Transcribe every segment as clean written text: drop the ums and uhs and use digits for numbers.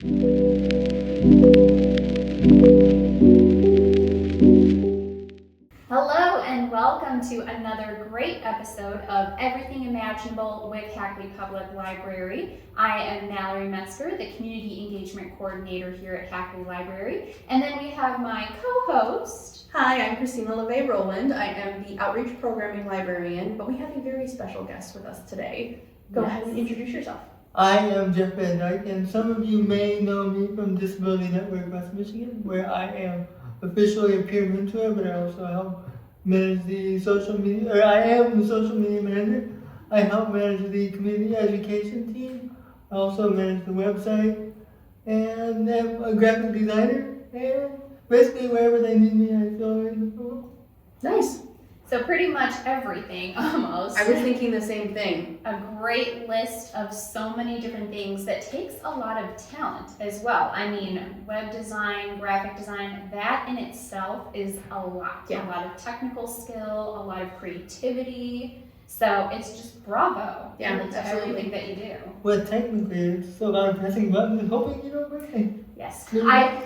Hello and welcome to another great episode of Everything Imaginable with Hackley Public Library. I am Mallory Metzger, the Community Engagement Coordinator here at Hackley Library. And then we have my co-host. Hi, I'm Christina LeVay Rowland. I am the Outreach Programming Librarian, but we have a very special guest with us today. Go ahead and introduce yourself. I am Jeff Van Dyke, and some of you may know me from Disability Network West Michigan, where I am officially a peer mentor, but I also help manage the social media, or I am the social media manager. I help manage the community education team. I also manage the website, and am a graphic designer, and basically wherever they need me, I fill in the role. Nice. So pretty much everything, almost. I was thinking the same thing. A great list of so many different things that takes a lot of talent as well. I mean, web design, graphic design, that in itself is a lot. Yeah. A lot of technical skill, a lot of creativity. So it's just bravo Yeah, really, to absolutely. everything that you do. Well, technically, it's a lot of pressing buttons and hoping you don't break it. Yes. Mhm.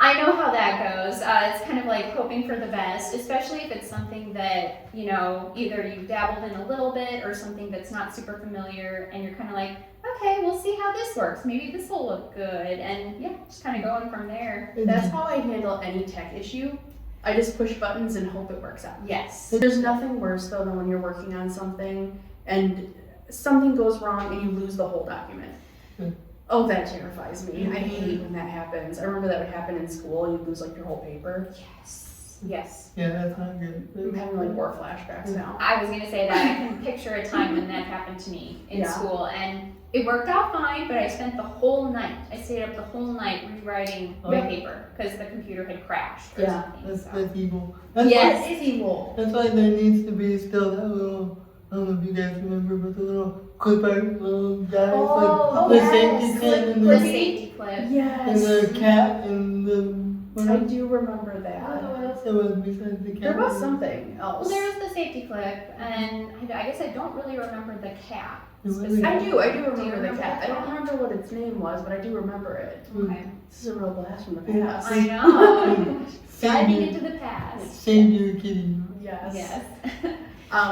I know how that goes. It's kind of like hoping for the best, especially if it's something that, you know, either you've dabbled in a little bit or something that's not super familiar and you're kind of like, okay, we'll see how this works. Maybe this will look good. And yeah, just kind of going from there. That's how I handle any tech issue. I just push buttons and hope it works out. Yes. There's nothing worse though than when you're working on something and something goes wrong and you lose the whole document. Oh, that terrifies me. I hate when that happens. I remember that would happen in school. You'd lose like your whole paper. Yes. Yes. Yeah, that's not good. I'm having like war flashbacks now. I was going to say that. I can picture a time when that happened to me in Yeah. school. And it worked out fine, but I spent the whole night. I stayed up the whole night rewriting my paper because the computer had crashed or Yeah, something. That's evil. That's Yes. why, It's evil. that's why there needs to be still that little, I don't know if you guys remember, but the little clip art little guys, like the yes. safety pin and The the, safety clip. and Yes. the cat and the, I do remember I don't that. know what else there was besides the cat. There was something else. Well, there was the safety clip, and I guess I don't really remember the cat. It was- specifically. I do Do you remember the remember cat. the I don't cat? remember what its name was, but I do remember it. Okay. This is a real blast from the Yeah. past. I know. Save Diving your, into the past. save your kitty. Yes. Yes.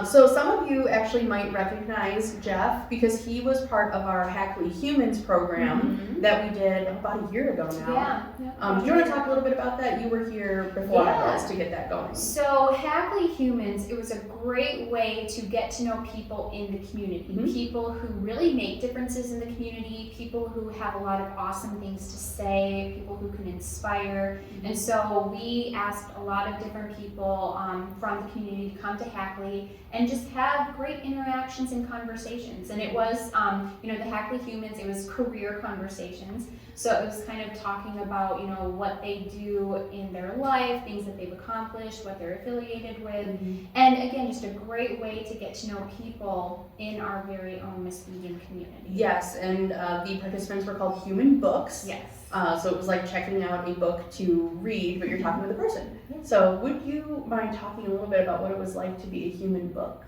So some of you actually might recognize Jeff because he was part of our Hackley Humans program Mhm. that we did about a year ago now. Yeah. Do you want to talk a little bit about that? You were here before I Yeah. was to get that going. So Hackley Humans, it was a great way to get to know people in the community. Mhm. People who really make differences in the community, people who have a lot of awesome things to say, people who can inspire. And so we asked a lot of different people from the community to come to Hackley and just have great interactions and conversations. And it was, the Hackley Humans, it was career conversations. So it was kind of talking about, what they do in their life, things that they've accomplished, what they're affiliated with. And again, just a great way to get to know people in our very own Muskegon community. Yes, and the participants were called Human Books. Yes. So it was like checking out a book to read, but you're talking to the person. Yeah. So would you mind talking a little bit about what it was like to be a human book?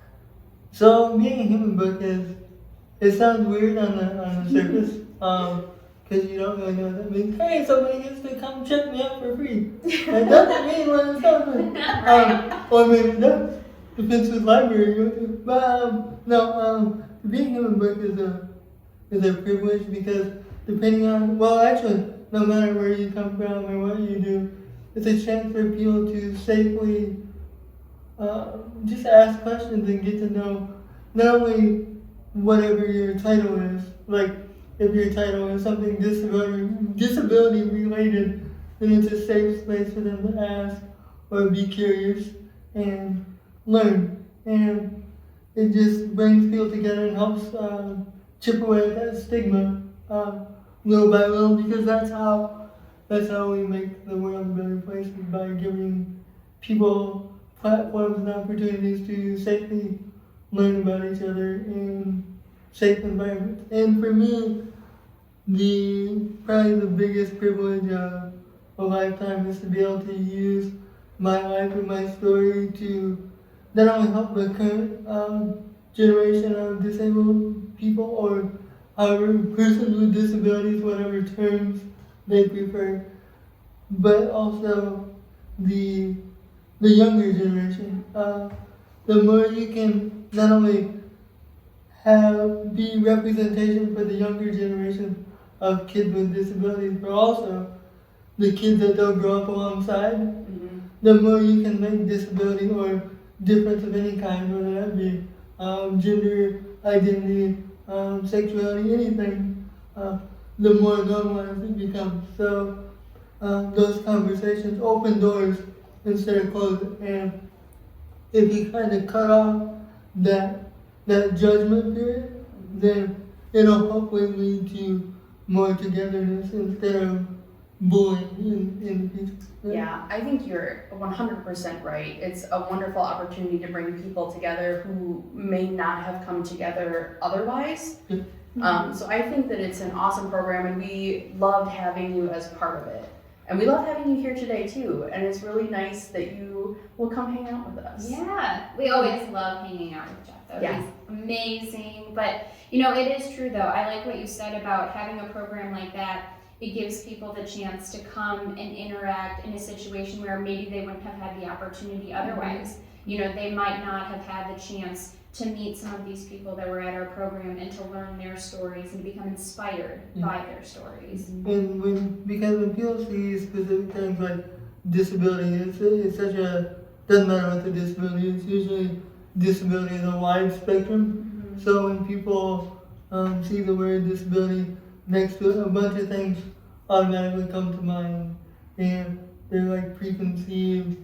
So being a human book it sounds weird on the surface, because you don't really know what that means. Hey, somebody gets to come check me out for free. That doesn't mean what it sounds like. Or maybe it does. Depends which library you go to. But being a human book is a privilege because depending on, well actually, no matter where you come from or what you do, it's a chance for people to safely just ask questions and get to know not only whatever your title is, like if your title is something disability related, then it's a safe space for them to ask or be curious and learn. And it just brings people together and helps chip away at that stigma little by little, because that's how we make the world a better place, is by giving people platforms and opportunities to safely learn about each other in safe environments. And for me, probably the biggest privilege of a lifetime is to be able to use my life and my story to not only help the current generation of disabled people or however, persons with disabilities, whatever terms they prefer, but also the younger generation. The more you can not only be representation for the younger generation of kids with disabilities, but also the kids that they'll grow up alongside, the more you can make disability or difference of any kind, whether that be gender identity, sexuality, anything, the more normalized it becomes. So those conversations open doors instead of close it. And if you kind of cut off that judgment period, then it'll hopefully lead to more togetherness instead of bullying in the future. Yeah, I think you're 100% right. It's a wonderful opportunity to bring people together who may not have come together otherwise. So I think that it's an awesome program, and we loved having you as part of it. And we love having you here today too, and it's really nice that you will come hang out with us. Yeah, we always love hanging out with Jeff though. Yeah. He's amazing. But you know, it is true though. I like what you said about having a program like that. It gives people the chance to come and interact in a situation where maybe they wouldn't have had the opportunity otherwise. You know, they might not have had the chance to meet some of these people that were at our program and to learn their stories and become inspired by their stories. Because when people see specific things like disability, it's such a, doesn't matter what the disability is, usually disability is a wide spectrum. So when people see the word disability next to it, a bunch of things automatically come to mind, and they're like preconceived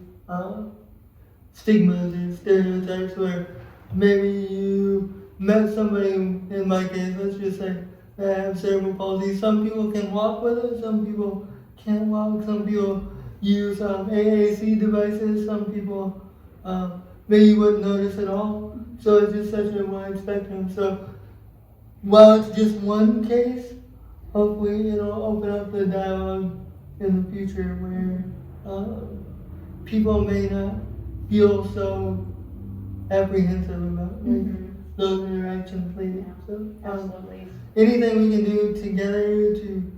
stigmas or stereotypes where maybe you met somebody, in my case, let's just say, that have cerebral palsy. Some people can walk with it, some people can't walk, some people use AAC devices, some people maybe you wouldn't notice at all. So it's just such a wide spectrum. So while it's just one case, hopefully it'll open up the dialogue in the future where people may not feel so apprehensive about those interactions later. So Absolutely. anything we can do together to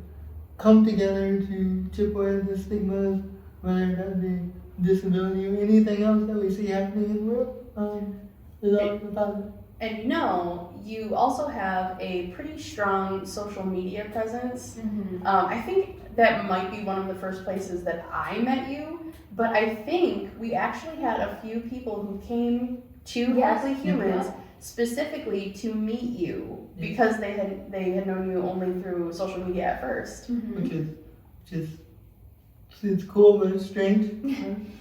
come together to chip away at the stigmas, whether that be disability or anything else that we see happening in the world, is always a positive. And you know, you also have a pretty strong social media presence. I think that might be one of the first places that I met you, but I think we actually had a few people who came to Hackley Humans specifically to meet you because they had known you only through social media at first. Which is it's cool, but it's strange.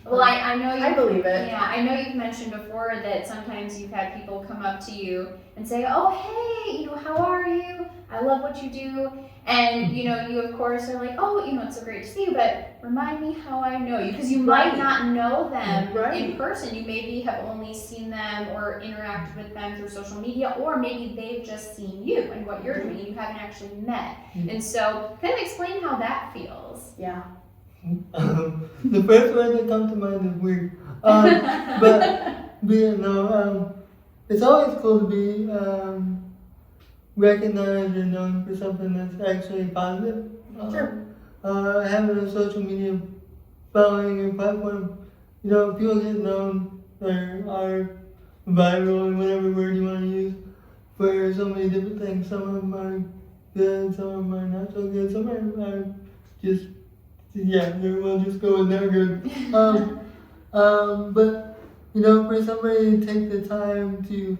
Well, I know I believe it. Yeah, I know you've mentioned before that sometimes you've had people come up to you and say, "Oh, hey, you know, how are you? I love what you do." And you know, you of course are like, "Oh, you know, it's so great to see you, but remind me how I know you," because you might not know them in person. You maybe have only seen them or interacted with them through social media, or maybe they've just seen you and what you're doing. You haven't actually met, and so kind of explain how that feels. Yeah. The first word that comes to mind is weird. It's always cool to be recognized or known for something that's actually positive. Having a social media following or platform, you know, people get known or are viral or whatever word you want to use for so many different things. Some of them are good, some of them are not so good, some are just, we'll just go with not good. But, you know, for somebody to take the time to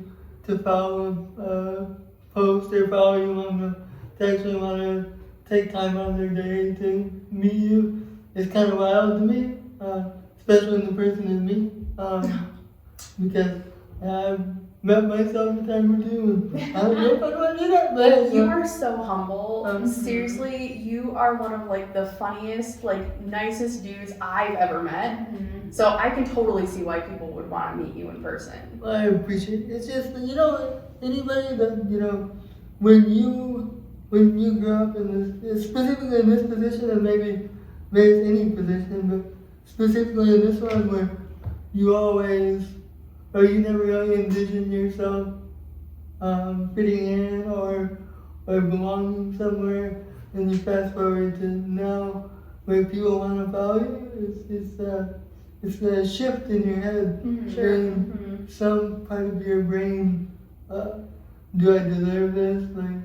follow a post or follow you on to actually want to take time out of their day to meet you, it's kind of wild to me, especially when the person is me, because I've met myself a time or two, and I don't know if I want to do that, but You are so humble. Seriously, you are one of like the funniest, like nicest dudes I've ever met. So I can totally see why people would want to meet you in person. I appreciate it. It's just, you know, anybody that, you know, when you grow up in this, specifically in this position, and maybe it's any position, but specifically in this one where you always, or you never really envision yourself fitting in or or belonging somewhere, and you fast forward to now where people want to follow you. It's a shift in your head. Sure. In some part of your brain, do I deserve this? Like,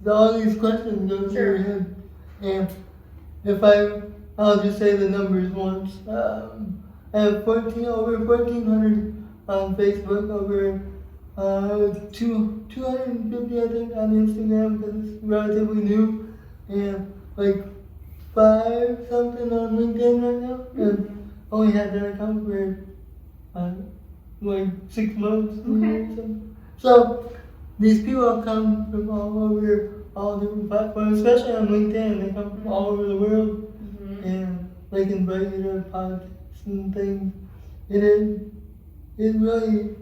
all these questions go through your head. And if I'll just say the numbers once. I have over 1,400 on Facebook, over 250 I think on Instagram because it's relatively new, and like 5 something on LinkedIn right now, and only had that account for like 6 months. Okay. So these people come from all over, all different platforms, especially on LinkedIn. They come from all over the world, and they invite you to podcasts and things. And it really,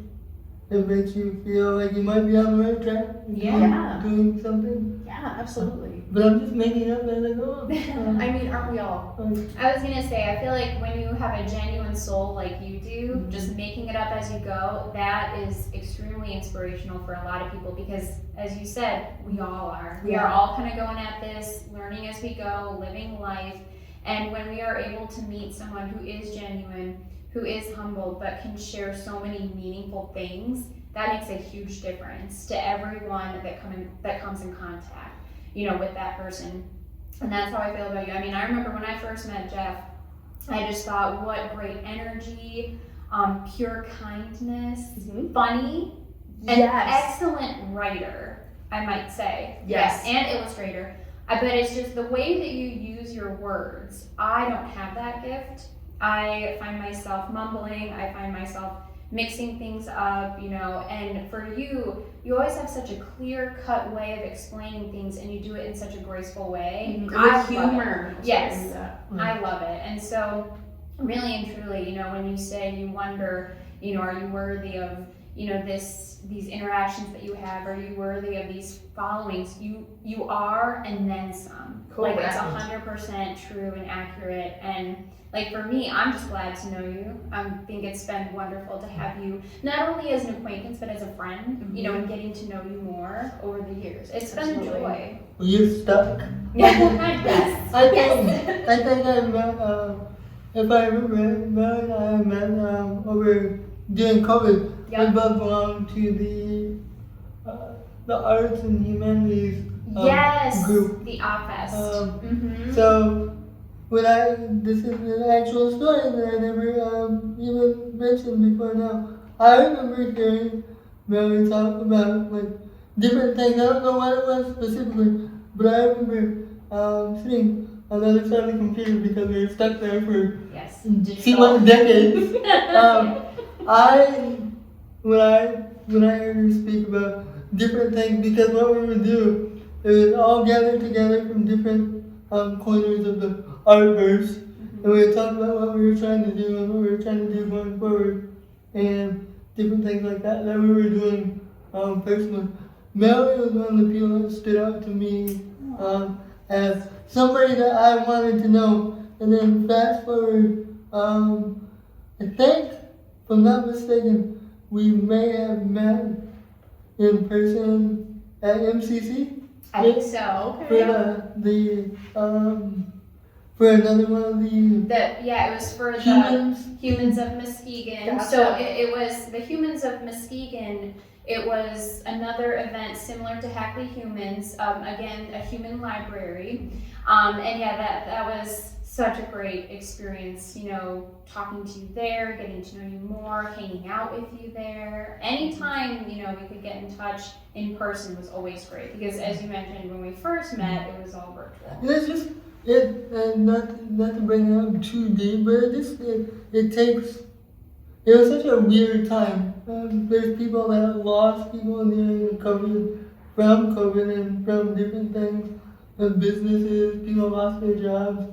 it makes you feel like you might be on the right track. Yeah. Doing something. Yeah, absolutely. But I'm just making it up as I go on. I mean, aren't we all? I was gonna say, I feel like when you have a genuine soul like you do, just making it up as you go, that is extremely inspirational for a lot of people because, as you said, we all are. We are all kind of going at this, learning as we go, living life. And when we are able to meet someone who is genuine, who is humble, but can share so many meaningful things, that makes a huge difference to everyone that comes in contact, with that person. And that's how I feel about you. I mean, I remember when I first met Jeff, I just thought, what great energy, pure kindness, funny, an excellent writer, I might say. Yes. And illustrator. But it's just the way that you use your words. I don't have that gift. I find myself mumbling. I find myself mixing things up, and for you always have such a clear-cut way of explaining things, and you do it in such a graceful way. With humor. Yes, I love it. And so, really and truly, when you say you wonder, are you worthy of, these interactions that you have? Are you worthy of these followings? You are, and then some. Correct. Like, it's 100% true and accurate. And like for me, I'm just glad to know you. I think it's been wonderful to have you, not only as an acquaintance, but as a friend, and getting to know you more over the years. It's been a joy. Well, you're stuck. Yes. I think I met, if I remember right, Mel and I met over during COVID. Yep. We both belong to the arts and humanities group. The office. So this is an actual story that I never even mentioned before now. I remember hearing Mary talk about different things. I don't know what it was specifically, but I remember sitting on the other side of the computer because we were stuck there for decades. When I heard her speak about different things, because what we would do is all gather together from different corners of the artverse, and we would talk about what we were trying to do and what we were trying to do going forward, and different things like that we were doing personally. Melanie was one of the people that stood out to me as somebody that I wanted to know. And then fast forward, I think, if I'm not mistaken, we may have met in person at MCC. I think so. For another one of it was for the Humans of Muskegon. Gotcha. So it was the Humans of Muskegon. It was another event similar to Hackley Humans. Again, a human library. That was such a great experience, talking to you there, getting to know you more, hanging out with you there. Anytime, we could get in touch in person was always great because, as you mentioned, when we first met, it was all virtual. It's just, not to bring it up too deep, but it was such a weird time. There's people that lost people during COVID, from COVID and from different things, businesses, people lost their jobs.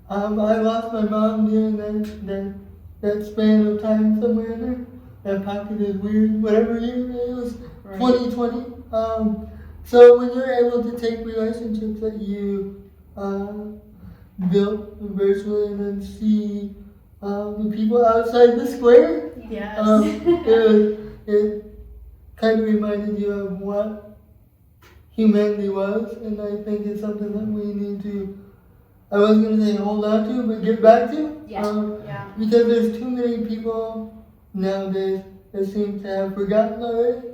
I lost my mom during that span of time somewhere in there. That pocket is weird, whatever year it was, 2020. So when you're able to take relationships that you built virtually and then see the people outside the square, it kind of reminded you of what humanity was, and I think it's something that we need to, I was going to say hold on to, but get back to. Yeah. Because there's too many people nowadays that seem to have forgotten already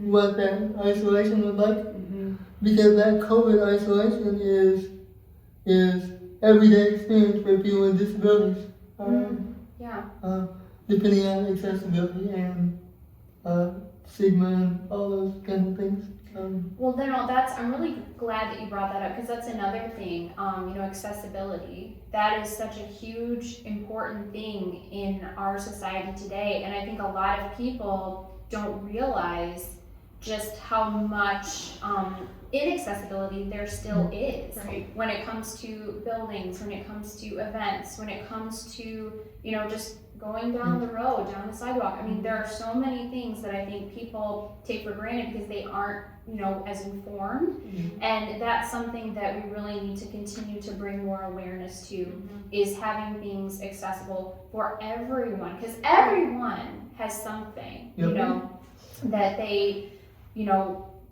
what that isolation was like. Because that COVID isolation is everyday experience for people with disabilities. Depending on accessibility and stigma and all those kind of things. Well, then I'm really glad that you brought that up, because that's another thing, accessibility. That is such a huge, important thing in our society today, and I think a lot of people don't realize just how much inaccessibility there still is. Right. When it comes to buildings, when it comes to events, when it comes to, just going down the road, down the sidewalk. I mean, there are so many things that I think people take for granted because they aren't, as informed. And that's something that we really need to continue to bring more awareness to, is having things accessible for everyone. Because everyone has something, that they,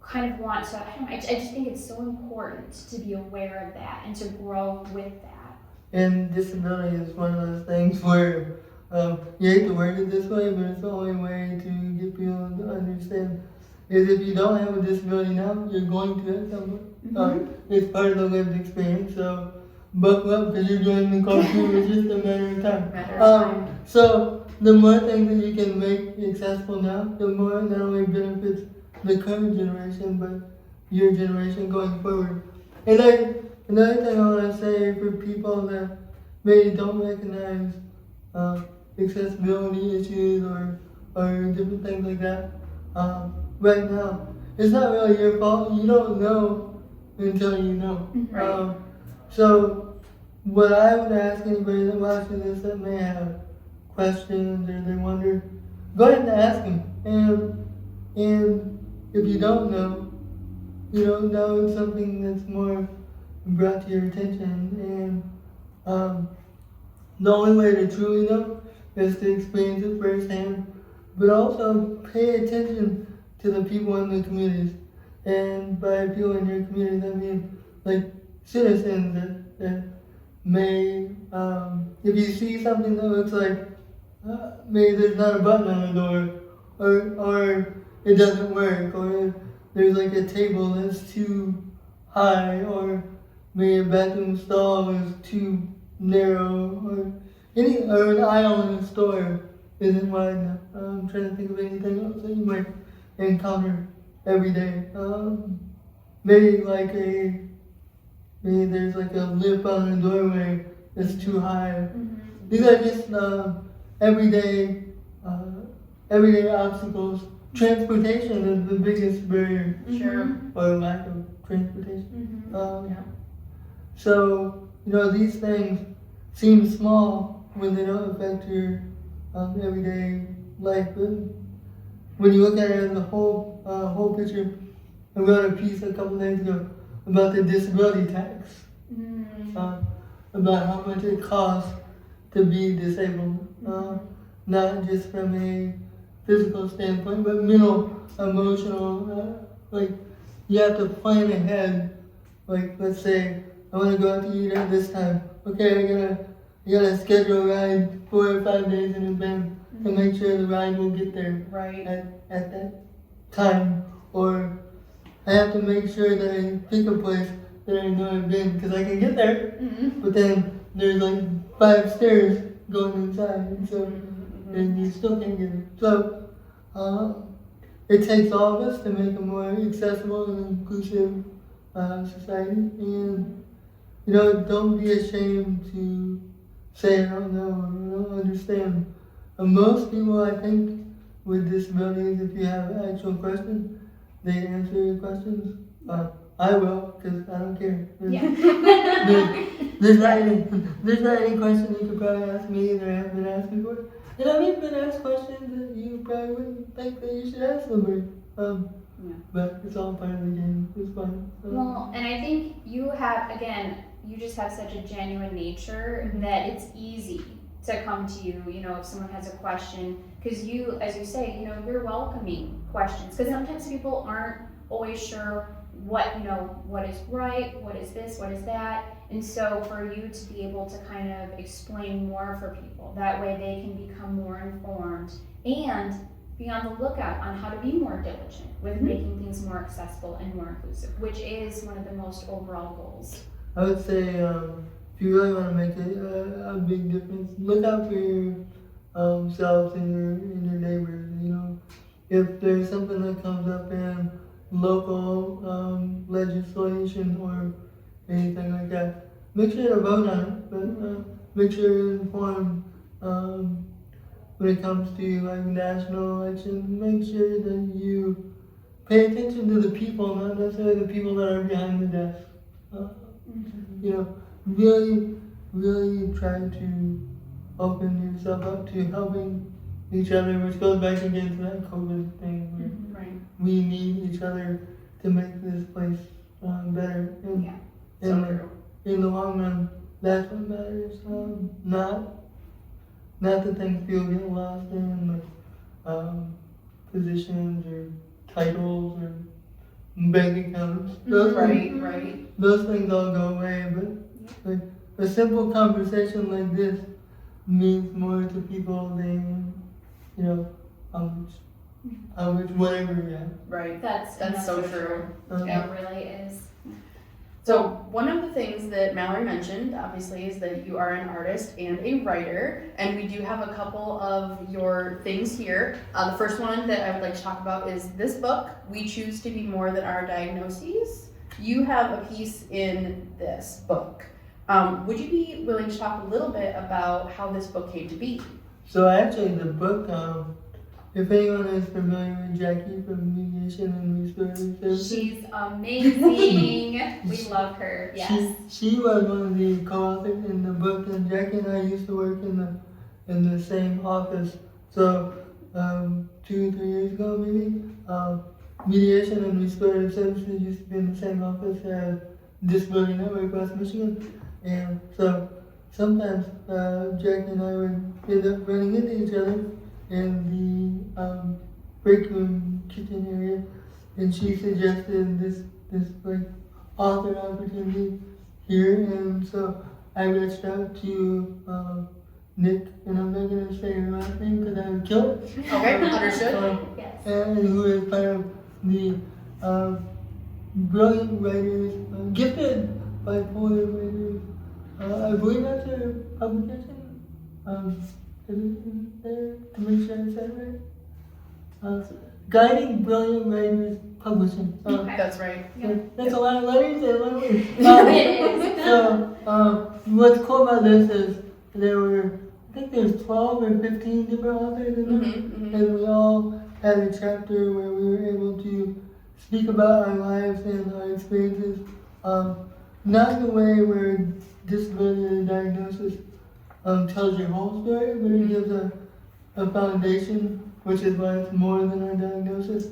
kind of want to, I just think it's so important to be aware of that and to grow with that. And disability is one of those things where you hate to word it this way, but it's the only way to get people to understand is if you don't have a disability now, you're going to at some point. It's part of the lived experience, so buckle up because you're joining the car too. It's just a matter of time. So the more things that you can make accessible now, the more not only benefits the current generation, but your generation going forward. And another thing I want to say for people that maybe don't recognize accessibility issues or different things like that, right now, it's not really your fault. You don't know until you know. Right. So what I would ask anybody that watches this that may have questions or they wonder, go ahead and ask them. And if you don't know, now it's something that's more brought to your attention. And the only way to truly know is to experience it firsthand, but also pay attention to the people in the communities. And by people in your communities, I mean like citizens that may, if you see something that looks like maybe there's not a button on the door, or it doesn't work, or there's like a table that's too high, or maybe a bathroom stall is too narrow, or an aisle in a store isn't wide enough. I'm trying to think of anything else that you might encounter every day. Maybe there's like a lip on the doorway that's too high. These are just everyday obstacles. Transportation is the biggest barrier, or lack of transportation. So these things seem small when they don't affect your everyday life, but when you look at it as a whole picture, I wrote a piece a couple days ago about the disability tax, about how much it costs to be disabled, not just from a physical standpoint, but mental, emotional. Like you have to plan ahead. Like let's say I want to go out to eat at this time. Okay, I gotta schedule a ride 4 or 5 days in advance to make sure the ride will get there at that time. Or I have to make sure that I pick a place that I know I've been because I can get there, but then there's like 5 stairs going inside, and so and you still can't get it. So it takes all of us to make a more accessible and inclusive society, and don't be ashamed to say I don't know, I don't understand. Most people, I think, with disabilities, if you have actual questions, they answer your questions. I will, because I don't care. There's not any question you could probably ask me that I haven't been asked before. And I've even been asked questions that you probably wouldn't think that you should ask somebody. But it's all part of the game. It's fun. Well, and I think you just have such a genuine nature that it's easy to come to you, if someone has a question, because you, as you say, you're welcoming questions, because sometimes people aren't always sure what is right, what is this, what is that. And so for you to be able to kind of explain more for people, that way they can become more informed and be on the lookout on how to be more diligent with making things more accessible and more inclusive, which is one of the most overall goals. I would say if you really want to make a big difference, look out for yourselves and your neighbors. You know, if there's something that comes up in local legislation or anything like that, make sure to vote on it, but make sure you're informed. When it comes to like national elections, make sure that you pay attention to the people, not necessarily the people that are behind the desk. You know, really try to open yourself up to helping each other, which goes back again to that COVID thing where we need each other to make this place better. And in the long run, that's what matters. Not the things people get lost in, like positions or titles or bank accounts. Those things all go away, but like a simple conversation like this means more to people than, you know, how much whatever you have. Right. That's so true. It really is. So one of the things that Mallory mentioned, obviously, is that you are an artist and a writer, and we do have a couple of your things here. The first one that I would like to talk about is this book, We Choose to Be More Than Our Diagnoses. You have a piece in this book. Would you be willing to talk a little bit about how this book came to be? So actually the book, if anyone is familiar with Jackie from Mediation and Restorative Services. She's amazing. We love her. Yes. She was one of the co-authors in the book, and Jackie and I used to work in the same office. So 2 or 3 years ago maybe, Mediation and Restorative Services used to be in the same office as Disability Network West Michigan. And so sometimes Jackie and I would end up running into each other in the break room kitchen area, and she suggested this like author opportunity here, and so I reached out to Nick, and I'm not gonna say her last name because I would kill it. Okay, understood. Yes. And who is part of the brilliant writers, gifted bipolar writers. I believe that's her publication. Is it in there to make sure I said it right? Guiding Brilliant Writers Publishing. That's right. That's a lot of letters and a lot of words. It is. So what's cool about this is I think there's 12 or 15 different authors in there, and we all had a chapter where we were able to speak about our lives and our experiences, not in a way where disability diagnosis tells your whole story, but it gives a foundation, which is why it's more than our diagnosis.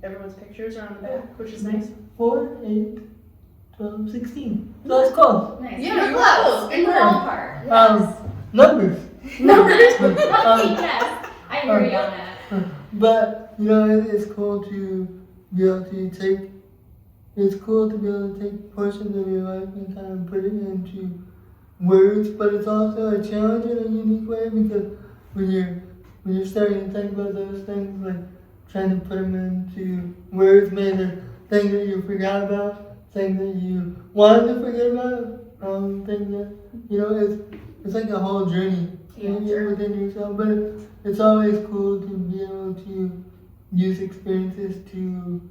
Everyone's pictures are on the back, which is nice. 4, 8, 12, 16. So that's close. Nice. Yeah, You're close. In the ballpark. Yes. Numbers. Yes. I hear you on that. But you know, it's cool to be able to take. It's cool to be able to take portions of your life and kind of put it into words, but it's also a challenge in a unique way, because when you're starting to think about those things, like trying to put them into words, maybe things that you forgot about, things that you wanted to forget about, things that, you know, it's like a whole journey within yourself, but it's always cool to be able to use experiences to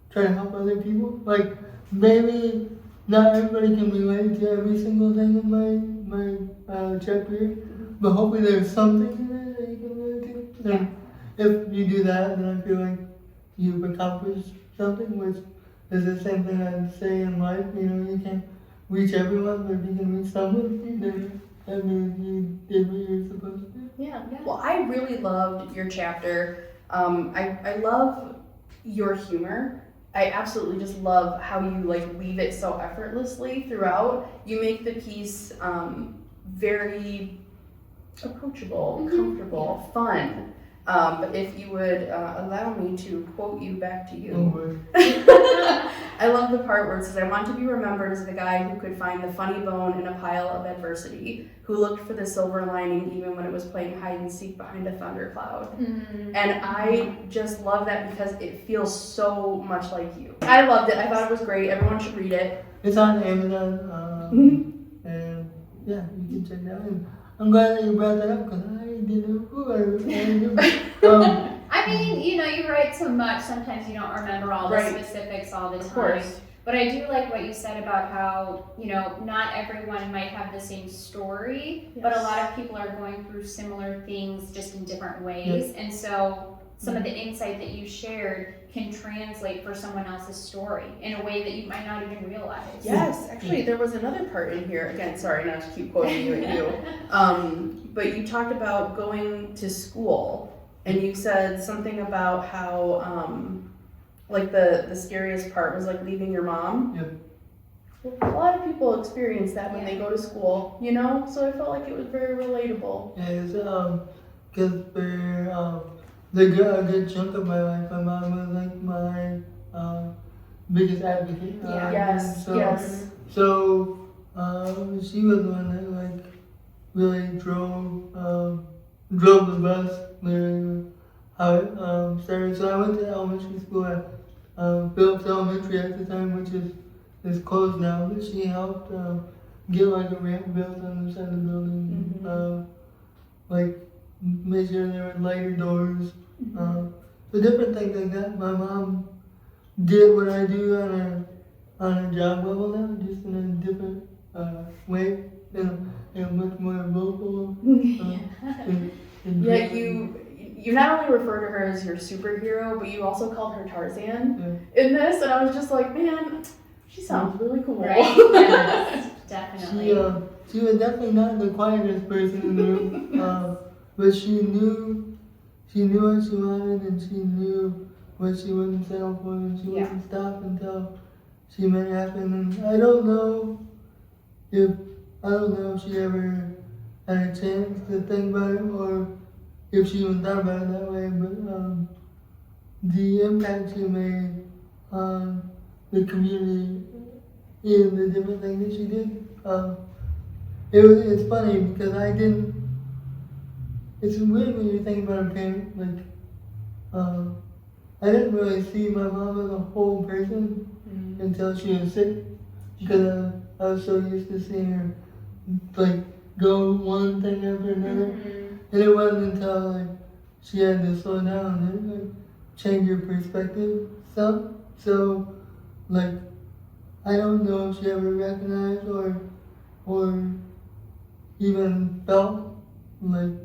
try to help other people. Like, maybe not everybody can relate to every single thing in my chapter, but hopefully there's something in there that you can relate to. And if you do that, then I feel like you've accomplished something, which is the same thing I'd say in life. You know, you can't reach everyone, but if you can reach someone, then that means you did what you're supposed to do. Yeah. Well, I really loved your chapter. I love your humor. I absolutely just love how you like weave it so effortlessly throughout. You make the piece very approachable, comfortable, fun. But if you would allow me to quote you back to you. Oh, I love the part where it says, I want to be remembered as the guy who could find the funny bone in a pile of adversity, who looked for the silver lining even when it was playing hide and seek behind a thundercloud. Mm-hmm. And I just love that because it feels so much like you. I loved it. I thought it was great. Everyone should read it. it's on Amazon, and yeah, you can check it out. And I'm glad that you brought that up because I didn't know who I knew. I mean, you know, you write so much, sometimes you don't remember all the Right. specifics all the time. Of course. But I do like what you said about how, you know, not everyone might have the same story, but a lot of people are going through similar things just in different ways. And so some of the insight that you shared can translate for someone else's story in a way that you might not even realize. Yes, actually, there was another part in here. Again, sorry not to keep quoting you and you. But you talked about going to school, and you said something about how, like the scariest part was like leaving your mom. Yep. A lot of people experience that when they go to school, you know. So I felt like it was very relatable. Yeah, it's because for a good chunk of my life, my mom was like my biggest advocate. Yes. So, So she was the one that like really drove the bus, literally how it started. So I went to elementary school at Phillips Elementary at the time, which is closed now. But she helped get like a ramp built on the side of the building, like make sure there were lighter doors, so different things like that. My mom did what I do on a job level now, just in a different way, and much more vocal. Yeah, you not only refer to her as your superhero, but you also called her Tarzan in this, and I was just like, man, she sounds really cool. Right? Yes, definitely. She was definitely not the quietest person in the room, but she knew what she wanted, and she knew what she wouldn't settle for, and she wouldn't stop until she made it happen. And I don't know if she ever had a chance to think about it, or if she even thought about it that way, but the impact she made on the community in the different things that she did, it's funny because it's weird when you think about a parent, like, I didn't really see my mom as a whole person until she was sick, because I was so used to seeing her, like, go one thing after another. And it wasn't until like she had to slow down and like change her perspective some. So like I don't know if she ever recognized or even felt like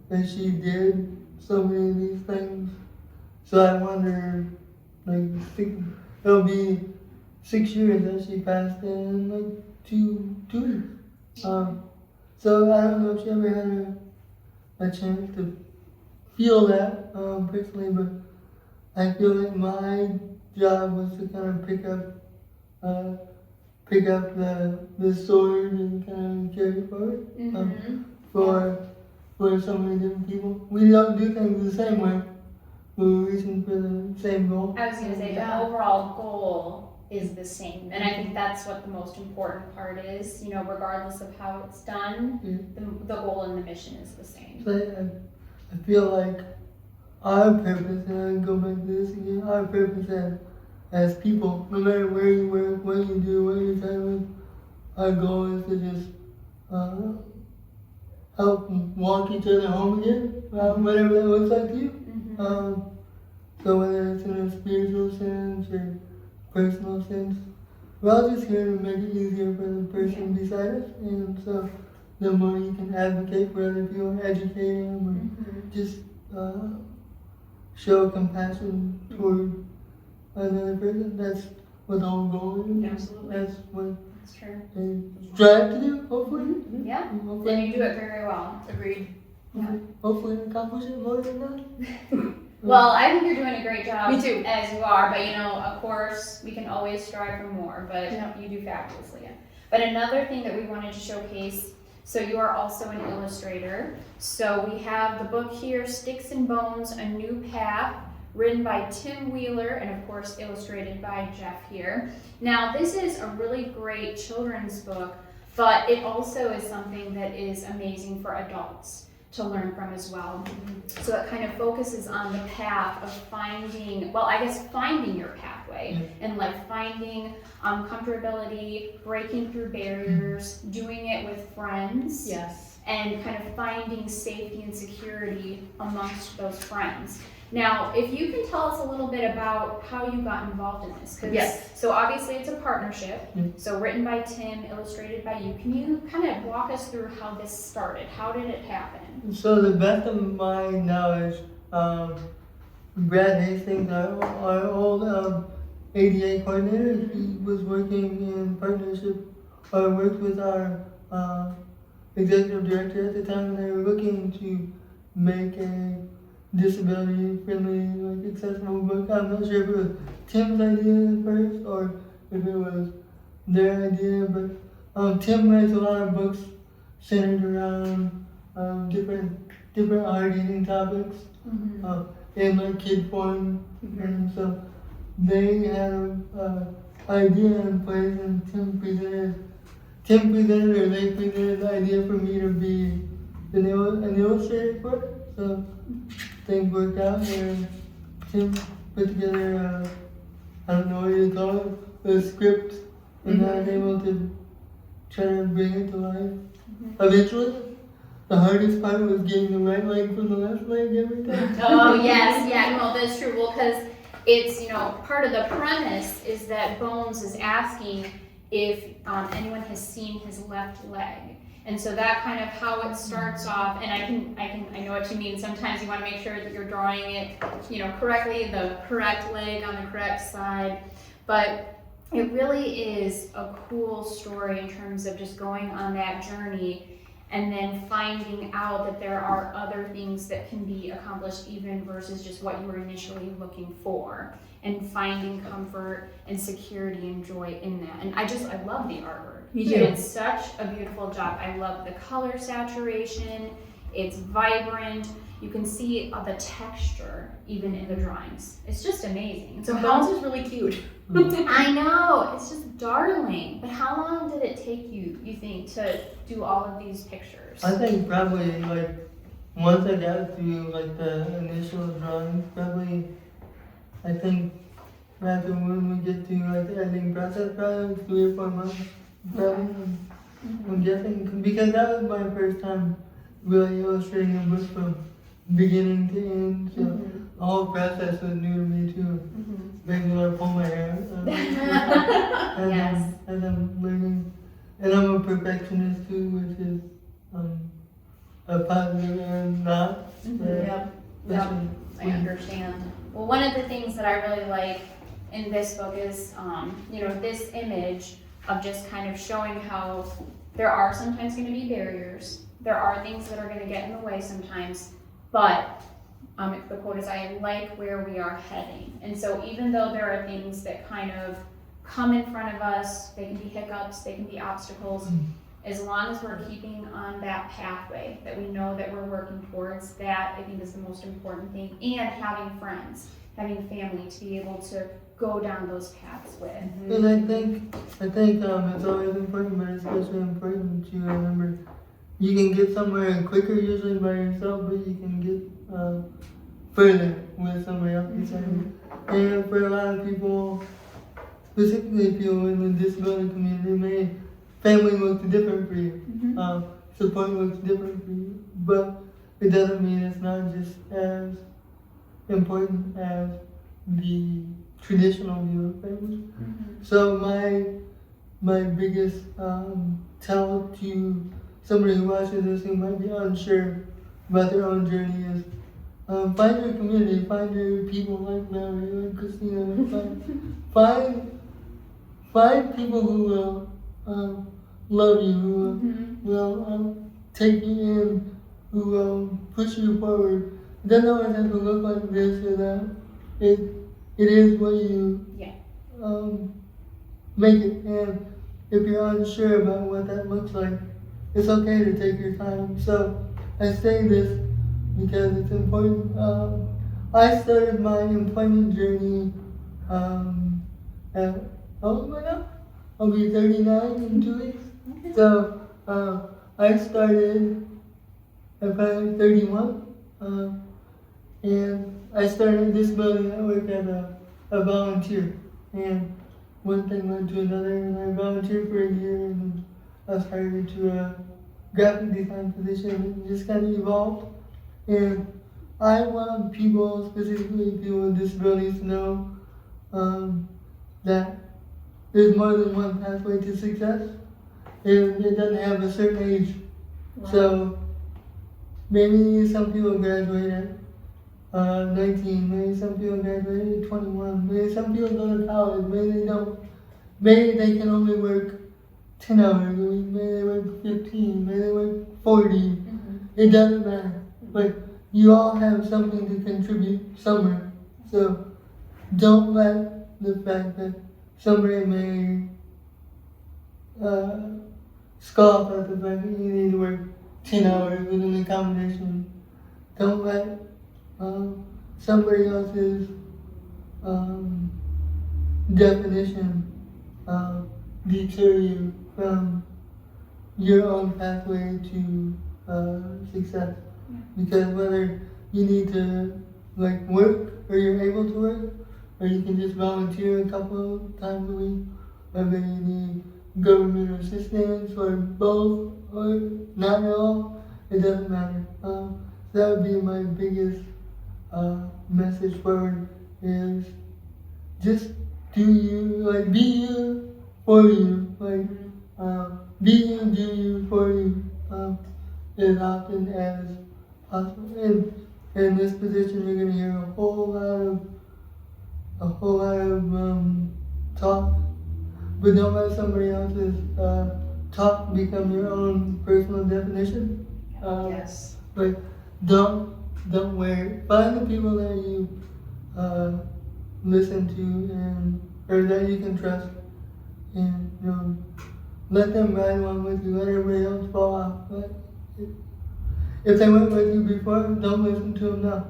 that she did so many of these things. So I wonder, like it'll be 6 years that she passed in like two weeks. So I don't know if she ever had a chance to feel that personally, but I feel like my job was to kind of pick up the sword and kind of carry it forward for so many different people. We don't do things the same way. We're reaching for the same goal. I was going to say the overall goal is the same, and I think that's what the most important part is. You know, regardless of how it's done, the goal and the mission is the same. So I feel like our purpose, and I go back to this again, our purpose as people, no matter where you work, what you do, what you're trying with, our goal is to just help walk each other home again, whatever that looks like to you. So whether it's in a spiritual sense or personal sense, we're all just here to make it easier for the person beside us, and so the more you can advocate for other people, educate them, or just show compassion toward another person, that's what the whole goal is. Absolutely. That's what That's true. they strive to do, hopefully. Yeah, Hopefully, and you do it very well. Agreed. hopefully accomplish it more than that. Well, I think you're doing a great job. Me too. As you are, but you know, of course, we can always strive for more, but you do fabulously. But another thing that we wanted to showcase, So you are also an illustrator. So we have the book here, Sticks and Bones, A New Path, written by Tim Wheeler and of course illustrated by Jeff here. Now this is a really great children's book, but it also is something that is amazing for adults to learn from as well. So it kind of focuses on the path of finding, well, I guess finding your pathway and like finding comfortability, breaking through barriers, doing it with friends. Yes. And kind of finding safety and security amongst those friends. Now, if you can tell us a little bit about how you got involved in this. Yes. So obviously it's a partnership. So written by Tim, illustrated by you. Can you kind of walk us through how this started? How did it happen? So the best of my knowledge, Brad Hastings, our old ADA coordinator, he was working in partnership, or worked with our executive director at the time, and they were looking to make a disability-friendly, like accessible book. I'm not sure if it was Tim's idea first or if it was their idea, but Tim writes a lot of books centered around different hard-hitting topics in like kid form, and so they had an idea in place, and they presented the idea for me to be an illustrator for it. So things worked out, and Tim put together I don't know what you call it, a script, and I was able to try to bring it to life. Eventually, the hardest part was getting the right leg from the left leg every time. Oh yes, yeah, no, that's true. Well, because it's, part of the premise is that Bones is asking if anyone has seen his left leg. And so that kind of how it starts off, and I know what you mean. Sometimes you want to make sure that you're drawing it, correctly, the correct leg on the correct side. But it really is a cool story in terms of just going on that journey and then finding out that there are other things that can be accomplished even versus just what you were initially looking for, and finding comfort and security and joy in that. And I love the artwork. Me You too. did such a beautiful job. I love the color saturation. It's vibrant. You can see the texture even in the drawings. It's just amazing. So Bones is really cute. I know, it's just darling. But how long did it take you think, to do all of these pictures? I think probably like once I got through like the initial drawings, probably I think after when we get to like the editing process, probably 3 or 4 months. Probably, I'm guessing, because that was my first time really illustrating a book from beginning to end, so the whole process was new to me too. Makes me want to pull my hair Yes. as I'm learning. And I'm a perfectionist too, which is a positive and not. Yep. I understand. Well, one of the things that I really like in this book is, this image of just kind of showing how there are sometimes going to be barriers. There are things that are going to get in the way sometimes, but the quote is, I like where we are heading. And so even though there are things that kind of come in front of us, they can be hiccups, they can be obstacles, as long as we're keeping on that pathway that we know that we're working towards, that I think is the most important thing. And having friends, having family to be able to go down those paths with. And I think it's always important, but especially important to remember you can get somewhere quicker usually by yourself, but you can get further with somebody else beside you. And for a lot of people, specifically people in the disability community, family looks different for you. Support looks different for you, but it doesn't mean it's not just as important as the traditional view of family. So my biggest tell to somebody who watches this who might be unsure about their own journey is find your community, find your people like Mary, like Christina, find people who will love you, who will take you in, who will push you forward. It doesn't always have to look like this or that. It is what you make it. And if you're unsure about what that looks like, it's okay to take your time. So I say this because it's important. I started my employment journey at, how old am I now? I'll be 39 in 2 weeks. So I started at probably 31. And I started this building. I work as a volunteer. And one thing led to another, and I volunteered for a year, and I was hired into a graphic design position, and it just kind of evolved. And I want people, specifically people with disabilities, to know that there's more than one pathway to success, and it doesn't have a certain age. Wow. So maybe some people graduate at 19, maybe some people graduate at 21, maybe some people go to college, maybe they don't. Maybe they can only work 10 hours a week, maybe they work 15, maybe they work 40. It doesn't matter. But you all have something to contribute somewhere. So don't let the fact that somebody may scoff at the fact that you need to work 10 hours with an accommodation. Don't let somebody else's definition deter you from your own pathway to success. Because whether you need to work or you're able to work, or you can just volunteer a couple of times a week, whether you need government assistance or both or not at all, it doesn't matter. That would be my biggest message forward, is just do you, be you for you, be you, do you for you, as often as possible. And in this position, you're gonna hear a whole lot of talk, but don't let somebody else's talk become your own personal definition. Yes. But don't wear it. Find the people that you listen to or that you can trust, and let them ride along with you. Let everybody else fall off. If they went with you before, don't listen to them now.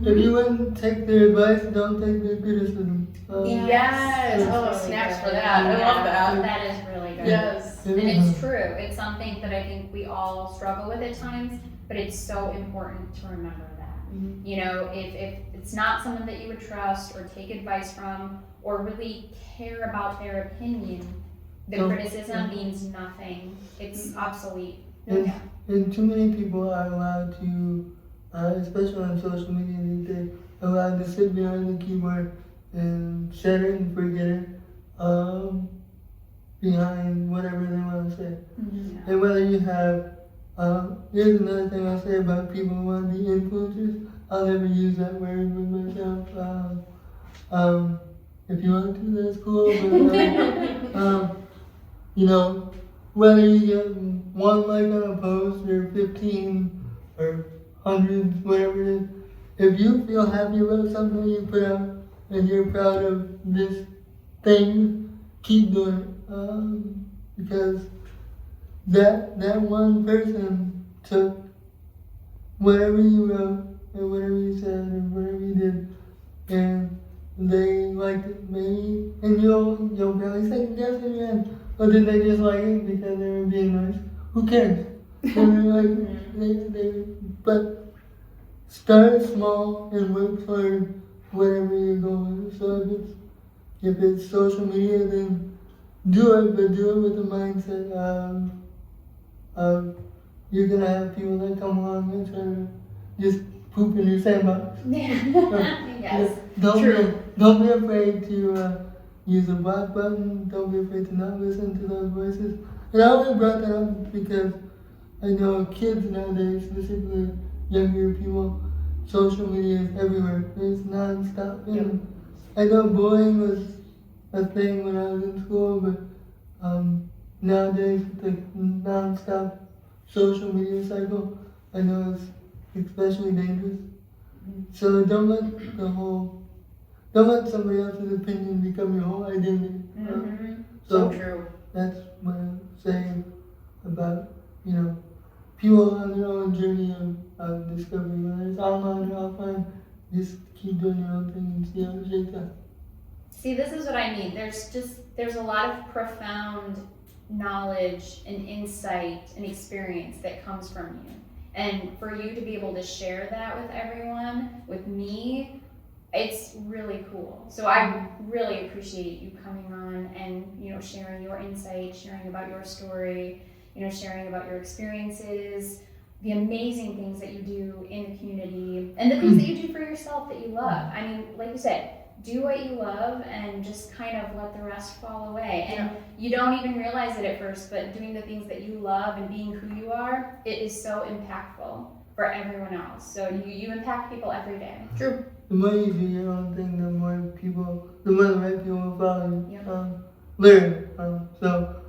If you wouldn't take their advice, don't take their criticism. Yes. Oh, That's snaps really for good. that. I love Yeah, that. That is really good. Yes. And it's true. It's something that I think we all struggle with at times, but it's so important to remember that. You know, if it's not someone that you would trust or take advice from or really care about their opinion, the criticism means nothing. It's obsolete. And too many people are allowed to, especially on social media these days, allowed to sit behind the keyboard and set it and forget it behind whatever they want to say. And whether you have, here's another thing I'll say about people who want to be influencers. I'll never use that word with myself. If you want to, that's cool. But, whether you get one like on a post or 15 or hundreds, whatever it is, if you feel happy about something you put out and you're proud of this thing, keep doing it. Because that one person took whatever you wrote or whatever you said or whatever you did, and they liked it maybe, and you'll probably second guess in your head. Or did they just like it because they were being nice? Who cares? But start small and work toward whatever your goal is. So if it's social media, then do it, but do it with the mindset of you're gonna have people that come along and try to just poop in your sandbox. Yes. Don't be afraid to use a block button. Don't be afraid to not listen to those voices. And I only brought that up because I know kids nowadays, specifically younger people, social media is everywhere. It's non-stop. And I know bullying was a thing when I was in school, but nowadays with the non-stop social media cycle, I know it's especially dangerous. So don't let somebody else's opinion become your whole identity. So true. That's what I'm saying about people on their own journey of discovery, whether it's online or offline, just keep doing your own thing and see how it shakes out. See, this is what I mean. There's a lot of profound knowledge and insight and experience that comes from you. And for you to be able to share that with everyone, with me, it's really cool. So I really appreciate you coming on and, sharing your insight, sharing about your story, sharing about your experiences, the amazing things that you do in the community, and the things that you do for yourself that you love. I mean, like you said, do what you love and just kind of let the rest fall away. And you don't even realize it at first, but doing the things that you love and being who you are, it is so impactful for everyone else. So you impact people every day. True. The more you do your own thing, the more the right people will follow you. Yep. Learn. So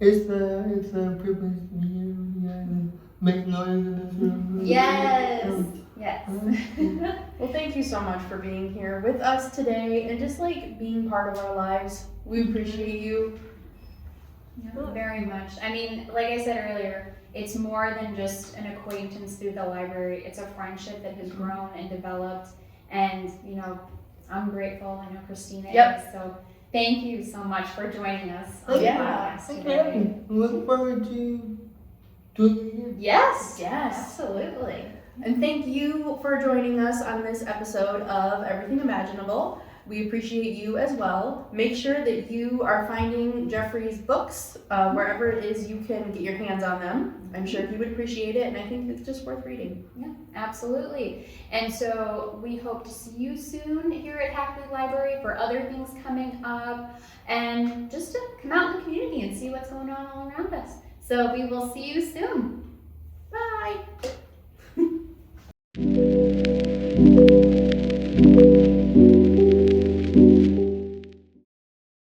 it's a privilege to be here with you guys and make noise in this room. Yes. Yes. Well, thank you so much for being here with us today and just being part of our lives. We appreciate you. Yeah, very much. I mean, like I said earlier, it's more than just an acquaintance through the library. It's a friendship that has grown and developed. And, I'm grateful. I know Christina is. So thank you so much for joining us on the podcast today. Okay. I'm looking forward to doing it again. Yes. Yes. Absolutely. And thank you for joining us on this episode of Everything Imaginable. We appreciate you as well. Make sure that you are finding Jeffrey's books wherever it is you can get your hands on them. I'm sure he would appreciate it, and I think it's just worth reading. Yeah, absolutely. And so we hope to see you soon here at Hackley Library for other things coming up, and just to come out in the community and see what's going on all around us. So we will see you soon. Bye.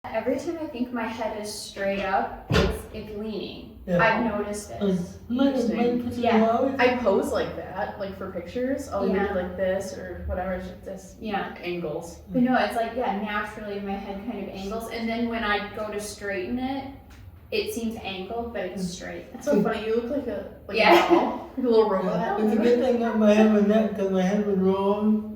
Every time I think my head is straight up, it's leaning. Yeah. I've noticed this. Yeah. I pose like that, for pictures. I'll either Yeah. do like this or whatever, just Yeah. angles. But no, it's naturally my head kind of angles, and then when I go to straighten it, it seems angled, but it's straight. It's so funny. You look like a Yeah. doll, like a little robot. It's a good thing that my head was that because my head would roll.